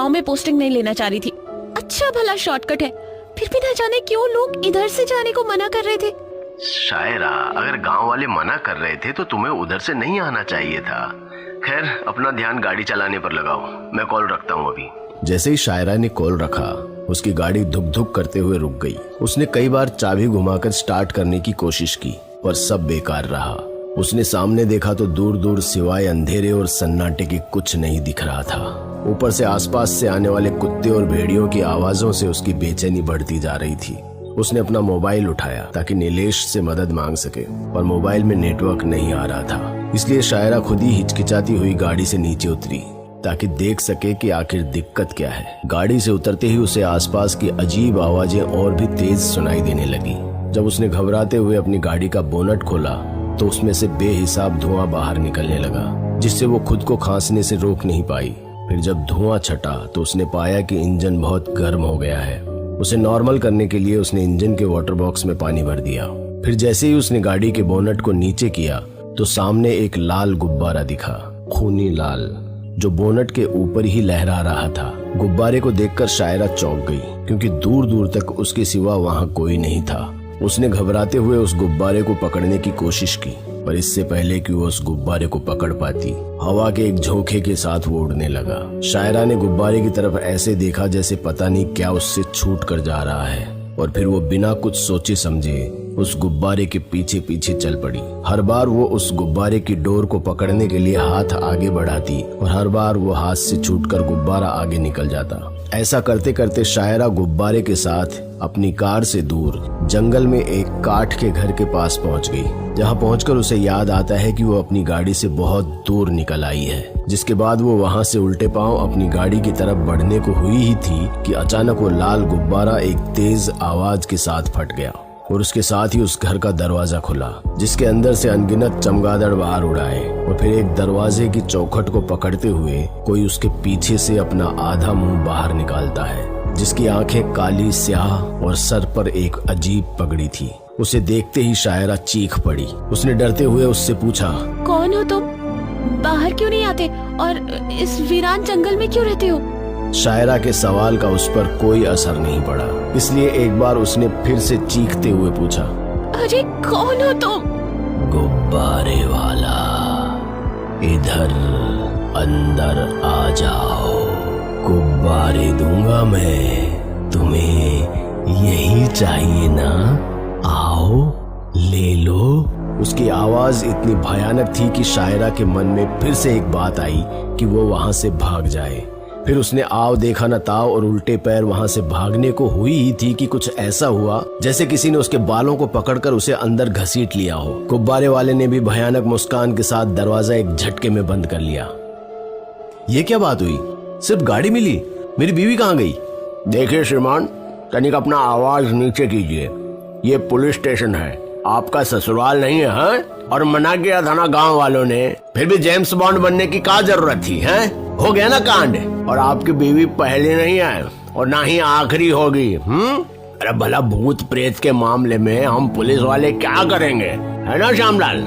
गांव में पोस्टिंग नहीं लेना चाह रही थी। अच्छा भला शॉर्टकट है, फिर भी ना जाने क्यों लोग इधर से जाने को मना कर रहे थे। शायरा, अगर गांव वाले मना कर रहे थे तो तुम्हें उधर से नहीं आना चाहिए था। खैर, अपना ध्यान गाड़ी चलाने पर लगाओ, मैं कॉल रखता हूँ अभी। जैसे ही शायरा ने कॉल रखा, उसकी गाड़ी धुक धुक करते हुए रुक गई। उसने कई बार चाबी घुमाकर स्टार्ट करने की कोशिश की, पर सब बेकार रहा। उसने सामने देखा तो दूर दूर सिवाय अंधेरे और सन्नाटे के कुछ नहीं दिख रहा था। ऊपर से आसपास से आने वाले कुत्ते और भेड़ियों की आवाजों से उसकी बेचैनी बढ़ती जा रही थी। उसने अपना मोबाइल उठाया ताकि नीलेश से मदद मांग सके, पर मोबाइल में नेटवर्क नहीं आ रहा था। इसलिए शायरा खुद ही हिचकिचाती हुई गाड़ी से नीचे उतरी ताकि देख सके कि आखिर दिक्कत क्या है। गाड़ी से उतरते ही उसे आसपास की अजीब आवाजें और भी तेज सुनाई देने लगी। जब उसने घबराते हुए अपनी गाड़ी का बोनट खोला तो उसमें से बेहिसाब धुआं बाहर निकलने लगा, जिससे वो खुद को खांसने से रोक नहीं पाई। फिर जब धुआं छटा तो उसने पाया कि इंजन बहुत गर्म हो गया है। उसे नॉर्मल करने के लिए उसने इंजन के वाटर बॉक्स में पानी भर दिया। फिर जैसे ही उसने गाड़ी के बोनट को नीचे किया तो सामने एक लाल गुब्बारा दिखा, खूनी लाल, जो बोनट के ऊपर ही लहरा रहा था। गुब्बारे को देखकर शायरा चौंक गई, क्योंकि दूर दूर तक उसके सिवा वहाँ कोई नहीं था। उसने घबराते हुए उस गुब्बारे को पकड़ने की कोशिश की, पर इससे पहले कि वो उस गुब्बारे को पकड़ पाती, हवा के एक झोंके के साथ वो उड़ने लगा। शायरा ने गुब्बारे की तरफ ऐसे देखा जैसे पता नहीं क्या उससे छूट कर जा रहा है, और फिर वो बिना कुछ सोचे समझे उस गुब्बारे के पीछे पीछे चल पड़ी। हर बार वो उस गुब्बारे की डोर को पकड़ने के लिए हाथ आगे बढ़ाती और हर बार वो हाथ से छूटकर गुब्बारा आगे निकल जाता। ऐसा करते करते शायरा गुब्बारे के साथ अपनी कार से दूर जंगल में एक काठ के घर के पास पहुंच गई, जहां पहुंचकर उसे याद आता है कि वो अपनी गाड़ी से बहुत दूर निकल आई है। जिसके बाद वो वहां से उल्टे पांव अपनी गाड़ी की तरफ बढ़ने को हुई ही थी कि अचानक वो लाल गुब्बारा एक तेज आवाज के साथ फट गया और उसके साथ ही उस घर का दरवाजा खुला, जिसके अंदर से अनगिनत चमगादड़ बाहर उड़ाए। और फिर एक दरवाजे की चौखट को पकड़ते हुए कोई उसके पीछे से अपना आधा मुंह बाहर निकालता है, जिसकी आंखें काली स्याह और सर पर एक अजीब पगड़ी थी। उसे देखते ही शायरा चीख पड़ी। उसने डरते हुए उससे पूछा, कौन हो तुम? बाहर क्यों नहीं आते और इस वीरान जंगल में क्यों रहते हो? शायरा के सवाल का उस पर कोई असर नहीं पड़ा, इसलिए एक बार उसने फिर से चीखते हुए पूछा, अरे कौन हो तुम? गुब्बारे वाला, इधर अंदर आ जाओ, गुब्बारे दूंगा मैं तुम्हें, यही चाहिए ना, आओ ले लो। उसकी आवाज इतनी भयानक थी कि शायरा के मन में फिर से एक बात आई कि वो वहां से भाग जाए। फिर उसने आओ देखा न ताव और उल्टे पैर वहां से भागने को हुई ही थी कि कुछ ऐसा हुआ जैसे किसी ने उसके बालों को पकड़कर उसे अंदर घसीट लिया हो। गुब्बारे वाले ने भी भयानक मुस्कान के साथ दरवाजा एक झटके में बंद कर लिया। ये क्या बात हुई? सिर्फ गाड़ी मिली, मेरी बीवी कहाँ गई? देखिए श्रीमान, तनिक अपना आवाज नीचे कीजिए। ये पुलिस स्टेशन है, आपका ससुराल नहीं है, हाँ? और मना किया था ना गांव वालों ने, फिर भी जेम्स बॉन्ड बनने की क्या जरूरत थी, हैं? हो गया ना कांड। और आपकी बीवी पहले नहीं है और ना ही आखिरी होगी। अरे भला भूत प्रेत के मामले में हम पुलिस वाले क्या करेंगे, है ना श्यामलाल?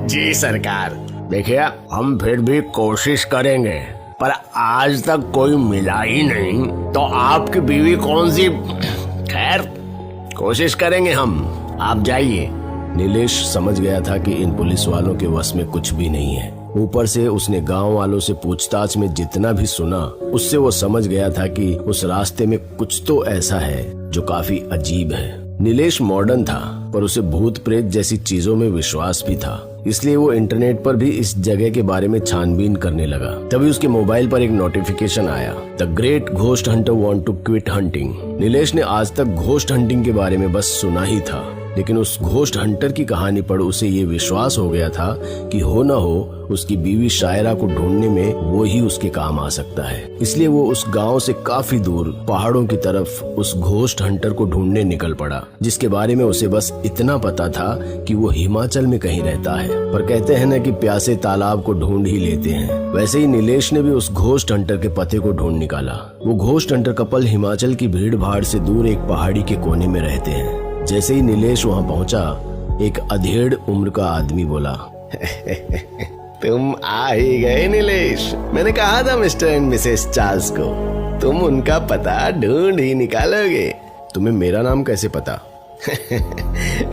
जी सरकार। देखिए, हम फिर भी कोशिश करेंगे, पर आज तक कोई मिला ही नहीं, तो आपकी बीवी कौन सी? खैर, कोशिश करेंगे हम, आप जाइए। नीलेश समझ गया था कि इन पुलिस वालों के वश में कुछ भी नहीं है। ऊपर से उसने गांव वालों से पूछताछ में जितना भी सुना, उससे वो समझ गया था कि उस रास्ते में कुछ तो ऐसा है जो काफी अजीब है। नीलेश मॉडर्न था, पर उसे भूत प्रेत जैसी चीजों में विश्वास भी था, इसलिए वो इंटरनेट पर भी इस जगह के बारे में छानबीन करने लगा। तभी उसके मोबाइल पर एक नोटिफिकेशन आया, the great ghost hunter want to quit hunting. Nilesh ने आज तक घोस्ट हंटिंग के बारे में बस सुना ही था, लेकिन उस घोस्ट हंटर की कहानी पढ़ उसे ये विश्वास हो गया था कि हो न हो उसकी बीवी शायरा को ढूंढने में वो ही उसके काम आ सकता है। इसलिए वो उस गांव से काफी दूर पहाड़ों की तरफ उस घोस्ट हंटर को ढूंढने निकल पड़ा, जिसके बारे में उसे बस इतना पता था कि वो हिमाचल में कहीं रहता है। पर कहते हैं ना कि प्यासे तालाब को ढूंढ ही लेते हैं, वैसे ही नीलेश ने भी उस घोस्ट हंटर के पते को ढूंढ निकाला। वो घोस्ट हंटर कपल हिमाचल की भीड़ भाड़ से दूर एक पहाड़ी के कोने में रहते हैं। जैसे ही नीलेश वहाँ पहुँचा, एक अधेड़ उम्र का आदमी बोला, तुम आ ही गए नीलेश। मैंने कहा था मिस्टर एंड मिसेस चार्ल्स को तुम उनका पता ढूंढ ही निकालोगे। तुम्हें मेरा नाम कैसे पता?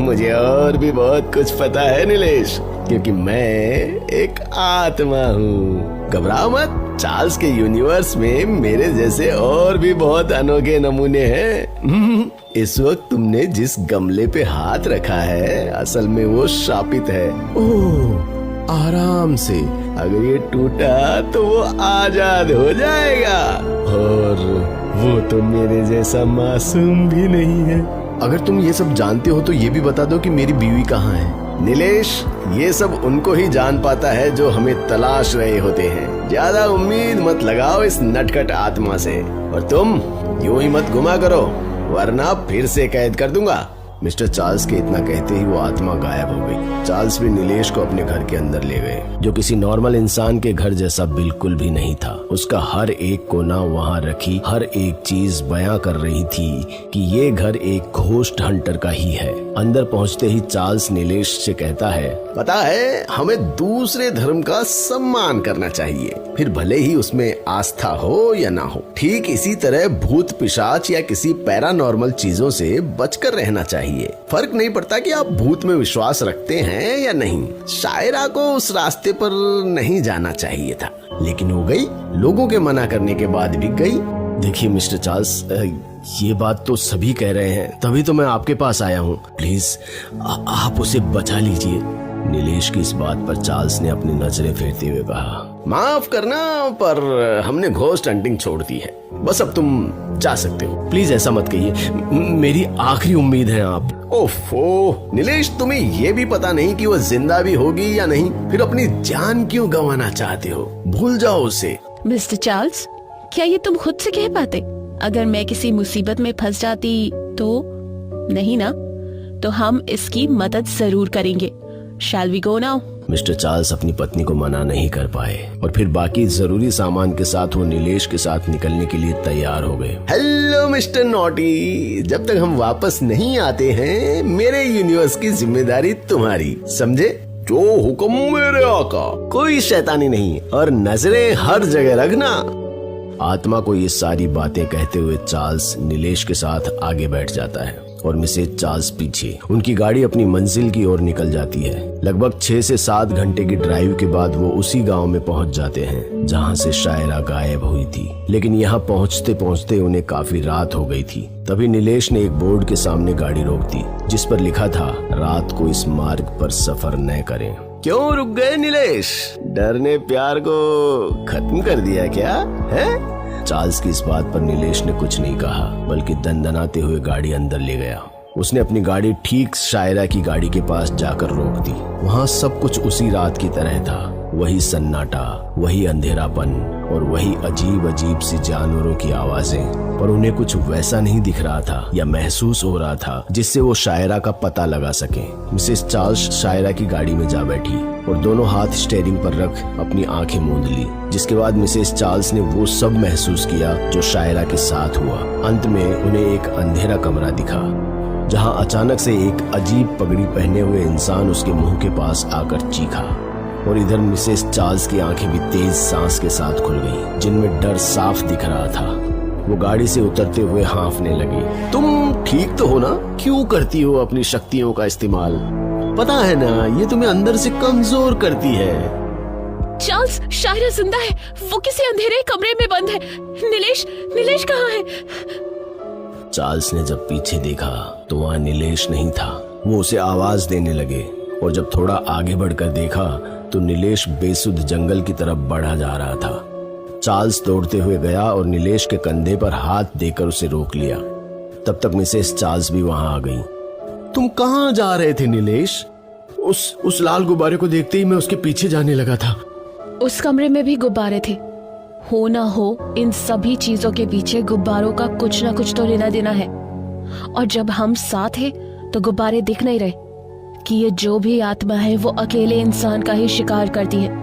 मुझे और भी बहुत कुछ पता है नीलेश, क्योंकि मैं एक आत्मा हूँ। घबराओ मत, चार्ल्स के यूनिवर्स में मेरे जैसे और भी बहुत अनोखे नमूने हैं। इस वक्त तुमने जिस गमले पे हाथ रखा है असल में वो शापित है। ओह, आराम से, अगर ये टूटा तो वो आजाद हो जाएगा। और वो तो मेरे जैसा मासूम भी नहीं है। अगर तुम ये सब जानते हो तो ये भी बता दो कि मेरी बीवी कहाँ है। नीलेश, ये सब उनको ही जान पाता है जो हमें तलाश रहे होते हैं। ज्यादा उम्मीद मत लगाओ इस नटखट आत्मा से, और तुम यूं ही मत घुमा करो वरना फिर से कैद कर दूंगा। मिस्टर चार्ल्स के इतना कहते ही वो आत्मा गायब हो गई। चार्ल्स भी नीलेश को अपने घर के अंदर ले गए, जो किसी नॉर्मल इंसान के घर जैसा बिल्कुल भी नहीं था। उसका हर एक कोना वहाँ रखी हर एक चीज बयां कर रही थी कि ये घर एक घोस्ट हंटर का ही है। अंदर पहुँचते ही चार्ल्स नीलेश से कहता है, पता है हमें दूसरे धर्म का सम्मान करना चाहिए, फिर भले ही उसमें आस्था हो या ना हो। ठीक इसी तरह भूत पिशाच या किसी पैरानॉर्मल चीजों से बचकर रहना चाहिए। फर्क नहीं पड़ता कि आप भूत में विश्वास रखते हैं या नहीं। शायरा को उस रास्ते पर नहीं जाना चाहिए था, लेकिन वो गई। लोगों के मना करने के बाद भी गई। देखिए मिस्टर चार्ल्स, ये बात तो सभी कह रहे हैं, तभी तो मैं आपके पास आया हूँ। प्लीज आप उसे बचा लीजिए। नीलेश की इस बात पर चार्ल्स ने अपनी नजरें फेरते हुए कहा, माफ करना पर हमने घोस्ट हंटिंग छोड़ दी है। बस अब तुम जा सकते हो। प्लीज ऐसा मत कहिए, मेरी आखिरी उम्मीद है आप। ओफो नीलेश, तुम्हें ये भी पता नहीं कि वो जिंदा भी होगी या नहीं, फिर अपनी जान क्यों गंवाना चाहते हो? भूल जाओ उसे। मिस्टर चार्ल्स, क्या ये तुम खुद से कह पाते? अगर मैं किसी मुसीबत में फंस जाती तो? नहीं ना? तो हम इसकी मदद जरूर करेंगे। Shall we go now? Mister Charles अपनी पत्नी को मना नहीं कर पाए और फिर बाकी जरूरी सामान के साथ वो नीलेश के साथ निकलने के लिए तैयार हो गए। हेलो मिस्टर नॉटी, जब तक हम वापस नहीं आते हैं मेरे यूनिवर्स की जिम्मेदारी तुम्हारी, समझे? जो हुक्म मेरे आका, कोई शैतानी नहीं और नजरें हर जगह रखना। आत्मा को ये सारी बातें कहते हुए चार्ल्स नीलेश के साथ आगे बैठ जाता है और मिसेज चार्ल्स पीछे। उनकी गाड़ी अपनी मंजिल की ओर निकल जाती है। लगभग 6 से 7 घंटे की ड्राइव के बाद वो उसी गांव में पहुंच जाते हैं जहां से शायरा गायब हुई थी। लेकिन यहाँ पहुंचते पहुंचते उन्हें काफी रात हो गई थी। तभी नीलेश ने एक बोर्ड के सामने गाड़ी रोक दी जिस पर लिखा था, रात को इस मार्ग पर सफर न करें। क्यों रुक गए नीलेश? डर ने प्यार को खत्म कर दिया क्या है? चार्ल्स की इस बात पर नीलेश ने कुछ नहीं कहा, बल्कि दंदनाते हुए गाड़ी अंदर ले गया। उसने अपनी गाड़ी ठीक शायरा की गाड़ी के पास जाकर रोक दी। वहाँ सब कुछ उसी रात की तरह था। वही सन्नाटा, वही अंधेरापन और वही अजीब अजीब सी जानवरों की आवाजें, पर उन्हें कुछ वैसा नहीं दिख रहा था या महसूस हो रहा था जिससे वो शायरा का पता लगा सके। मिसेस चार्ल्स शायरा की गाड़ी में जा बैठी और दोनों हाथ स्टीयरिंग पर रख अपनी आंखें मूंद ली, जिसके बाद मिसेस चार्ल्स ने वो सब महसूस किया जो शायरा के साथ हुआ। अंत में उन्हें एक अंधेरा कमरा दिखा जहां अचानक से एक अजीब पगड़ी पहने हुए इंसान उसके मुंह के पास आकर चीखा और इधर मिसेस चार्ल्स की आंखें भी तेज सांस के साथ खुल गईं, जिनमें डर साफ दिख रहा था। वो गाड़ी से उतरते हुए हांफने लगी। तुम ठीक तो हो ना? क्यों करती हो अपनी शक्तियों का इस्तेमाल? पता है ना ये तुम्हें अंदर से कमजोर करती है। चार्ल्स, शायरा जिंदा है। वो किसी अंधेरे कमरे में बंद है। नीलेश कहाँ है? चार्ल्स ने जब पीछे देखा तो वहाँ नीलेश नहीं था। वो उसे आवाज देने लगे और जब थोड़ा आगे बढ़कर देखा तो नीलेश बेसुध जंगल की तरफ बढ़ा जा रहा था। चार्ल्स दौड़ते हुए गया और नीलेश के कंधे पर हाथ देकर उसे रोक लिया। तब तक मिसेस चार्ल्स भी वहां आ गई। तुम कहाँ जा रहे थे नीलेश? उस लाल गुब्बारे को देखते ही मैं उसके पीछे जाने लगा था। उस कमरे में भी गुब्बारे थे। हो ना हो इन सभी चीजों के पीछे गुब्बारों का कुछ ना कुछ तो लेना देना है। और जब हम साथ हैं तो गुब्बारे दिख नहीं रहे कि ये जो भी आत्मा है वो अकेले इंसान का ही शिकार करती है।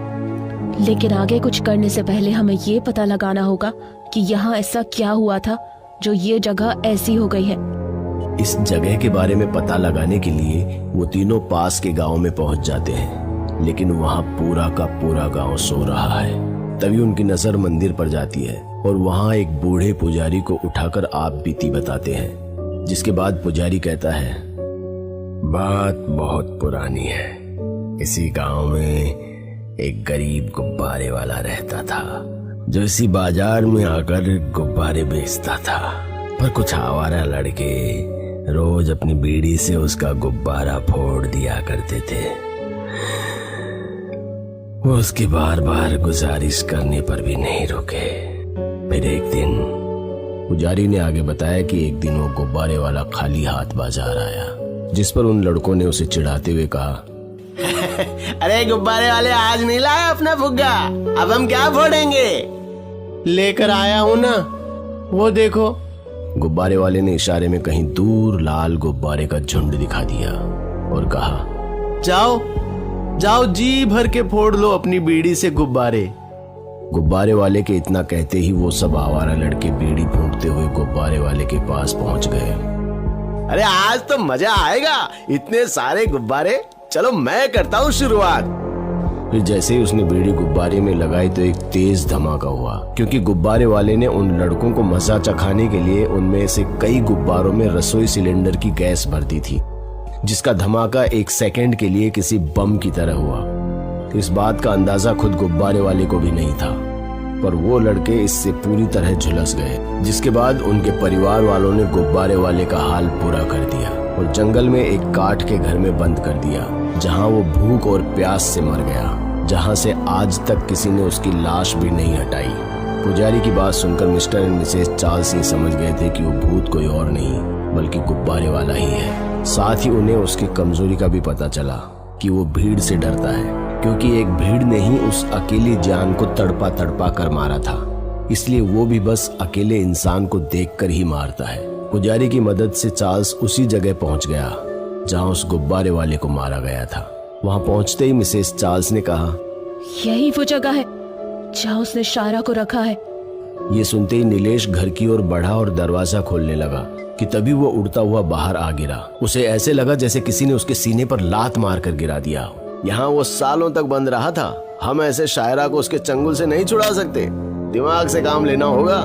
लेकिन आगे कुछ करने से पहले हमें ये पता लगाना होगा कि यहाँ ऐसा क्या हुआ था जो ये जगह ऐसी हो गई है। इस जगह के बारे में पता लगाने के लिए वो तीनों पास के गांव में पहुंच जाते हैं। लेकिन वहाँ पूरा का पूरा गांव सो रहा है। तभी उनकी नजर मंदिर पर जाती है और वहाँ एक बूढ़े पुजारी को उठाकर आप बीती बताते हैं, जिसके बाद पुजारी कहता है, बात बहुत पुरानी है। इसी गांव में एक गरीब गुब्बारे वाला रहता था, जो इसी बाजार में आकर गुब्बारे बेचता था। पर कुछ आवारा लड़के रोज अपनी बीड़ी से उसका गुब्बारा फोड़ दिया करते थे। वो उसकी बार बार गुजारिश करने पर भी नहीं रुके। फिर एक दिन, पुजारी ने आगे बताया कि एक दिन वो गुब्बारे वाला खाली हाथ बाजार आया, जिस पर उन लड़कों ने उसे चिढ़ाते हुए कहा, अरे गुब्बारे वाले आज नहीं लाया अपना फुग्गा, अब हम क्या फोड़ेंगे? लेकर आया हूं ना, वो देखो। गुब्बारे वाले ने इशारे में कहीं दूर लाल गुब्बारे का झुंड दिखा दिया और कहा, जाओ जाओ, जी भर के फोड़ लो अपनी बीड़ी से गुब्बारे। गुब्बारे वाले के इतना कहते ही वो सब आवारा लड़के बीड़ी फूंकते हुए गुब्बारे वाले के पास पहुंच गए। अरे आज तो मजा आएगा, इतने सारे गुब्बारे, चलो मैं करता हूँ शुरुआत। फिर जैसे ही उसने बीड़ी गुब्बारे में लगाई तो एक तेज धमाका हुआ, क्योंकि गुब्बारे वाले ने उन लड़कों को मजा चखाने के लिए उनमें से कई गुब्बारों में रसोई सिलेंडर की गैस भर दी थी, जिसका धमाका एक सेकंड के लिए किसी बम की तरह हुआ। इस बात का अंदाजा खुद गुब्बारे वाले को भी नहीं था, पर वो लड़के इससे पूरी तरह झुलस गए, जिसके बाद उनके परिवार वालों ने गुब्बारे वाले का हाल पूरा कर दिया और जंगल में एक काठ के घर में बंद कर दिया, जहां वो भूख और प्यास से मर गया, जहां से आज तक किसी ने उसकी लाश भी नहीं हटाई। पुजारी की बात सुनकर मिस्टर एंड मिसेस चार्ल्स ये समझ गए थे कि वो भूत कोई और नहीं बल्कि गुब्बारे वाला ही है। साथ ही उन्हें उसकी कमजोरी का भी पता चला कि वो भीड़ से डरता है, क्योंकि एक भीड़ ने ही उस अकेली जान को तड़पा तड़पा कर मारा था, इसलिए वो भी बस अकेले इंसान को देखकर ही मारता है। पुजारी की मदद से चार्ल्स उसी जगह पहुंच गया जहां उस गुब्बारे वाले को मारा गया था। वहां पहुंचते ही मिसेस चार्ल्स ने कहा, यही वो जगह है जहाँ उसने शायरा को रखा है। ये सुनते ही नीलेश घर की ओर बढ़ा और दरवाजा खोलने लगा कि तभी वो उड़ता हुआ बाहर आ गिरा। उसे ऐसे लगा जैसे किसी ने उसके सीने पर लात मार कर गिरा दिया। यहाँ वो सालों तक बंद रहा था, हम ऐसे शायरा को उसके चंगुल से नहीं छुड़ा सकते, दिमाग से काम लेना होगा।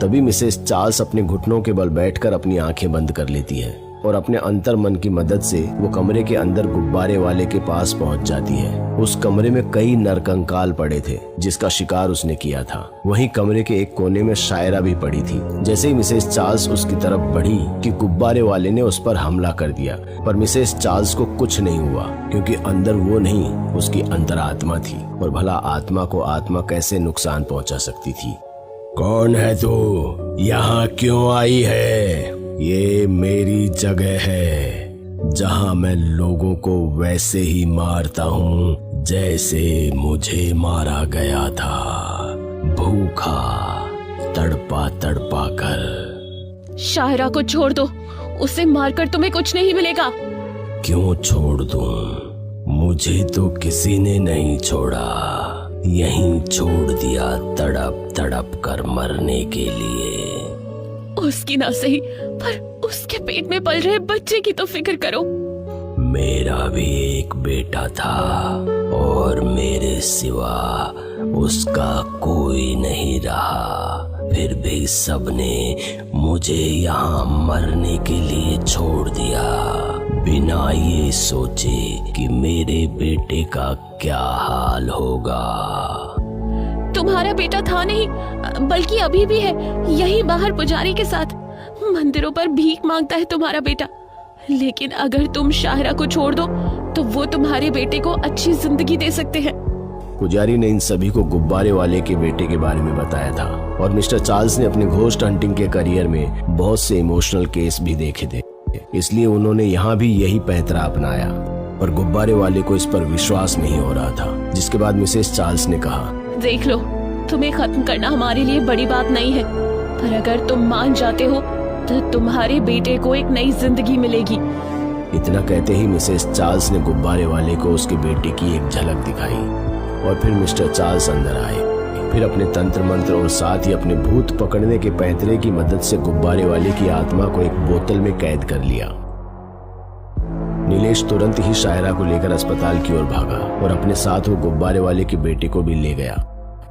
तभी मिसेस चार्ल्स अपने घुटनों के बल बैठकर अपनी आंखें बंद कर लेती है और अपने अंतर मन की मदद से वो कमरे के अंदर गुब्बारे वाले के पास पहुंच जाती है। उस कमरे में कई नरकंकाल पड़े थे जिसका शिकार उसने किया था। वहीं कमरे के एक कोने में शायरा भी पड़ी थी। जैसे ही मिसेस चार्ल्स उसकी तरफ बढ़ी कि गुब्बारे वाले ने उस पर हमला कर दिया, पर मिसेस चार्ल्स को कुछ नहीं हुआ, क्योंकि अंदर वो नहीं, उसकी अंतरात्मा थी, और भला आत्मा को आत्मा कैसे नुकसान पहुंचा सकती थी। कौन है तू? यहाँ क्यों आई है? ये मेरी जगह है जहां मैं लोगों को वैसे ही मारता हूँ जैसे मुझे मारा गया था, भूखा, तड़पा तड़पा कर। शायरा को छोड़ दो, उसे मारकर तुम्हें कुछ नहीं मिलेगा। क्यों छोड़ दूं? मुझे तो किसी ने नहीं छोड़ा, यहीं छोड़ दिया तड़प तड़प कर मरने के लिए। उसकी ना सही, पर उसके पेट में पल रहे बच्चे की तो फिक्र करो। मेरा भी एक बेटा था और मेरे सिवा उसका कोई नहीं रहा, फिर भी सबने मुझे यहाँ मरने के लिए छोड़ दिया, बिना ये सोचे कि मेरे बेटे का क्या हाल होगा। तुम्हारा बेटा था नहीं, बल्कि अभी भी है, यही बाहर पुजारी के साथ मंदिरों पर भीख मांगता है तुम्हारा बेटा। लेकिन अगर तुम शायरा को छोड़ दो तो वो तुम्हारे बेटे को अच्छी जिंदगी दे सकते हैं। पुजारी ने इन सभी को गुब्बारे वाले के बेटे के बारे में बताया था, और मिस्टर चार्ल्स ने अपने घोस्ट हंटिंग के करियर में बहुत से इमोशनल केस भी देखे थे, इसलिए उन्होंने यहाँ भी यही पैंतरा अपनाया। पर गुब्बारे वाले को इस पर विश्वास नहीं हो रहा था, जिसके बाद मिसेस चार्ल्स ने कहा, देख लो, तुम्हें खत्म करना हमारे लिए बड़ी बात नहीं है, पर अगर तुम मान जाते हो तो तुम्हारे बेटे को एक नई जिंदगी मिलेगी। इतना कहते ही मिसेस चार्ल्स ने गुब्बारे वाले को उसके बेटे की एक झलक दिखाई, और फिर मिस्टर चार्ल्स अंदर आए। फिर अपने तंत्र मंत्र और साथ ही अपने भूत पकड़ने के पैंतरे की मदद से गुब्बारे वाले की आत्मा को एक बोतल में कैद कर लिया। नीलेश तुरंत ही शायरा को लेकर अस्पताल की ओर भागा और अपने साथ वो गुब्बारे वाले के बेटे को भी ले गया।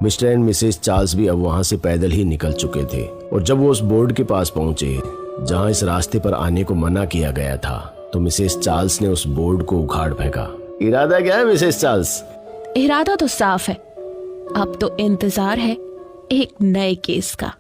मिस्टर एंड मिसेस चार्ल्स भी अब वहाँ से पैदल ही निकल चुके थे और जब वो उस बोर्ड के पास पहुंचे जहाँ इस रास्ते पर आने को मना किया गया था तो मिसेस चार्ल्स ने उस बोर्ड को उखाड़ फेंका। इरादा क्या है मिसेस चार्ल्स? इरादा तो साफ है, अब तो इंतजार है एक नए केस का।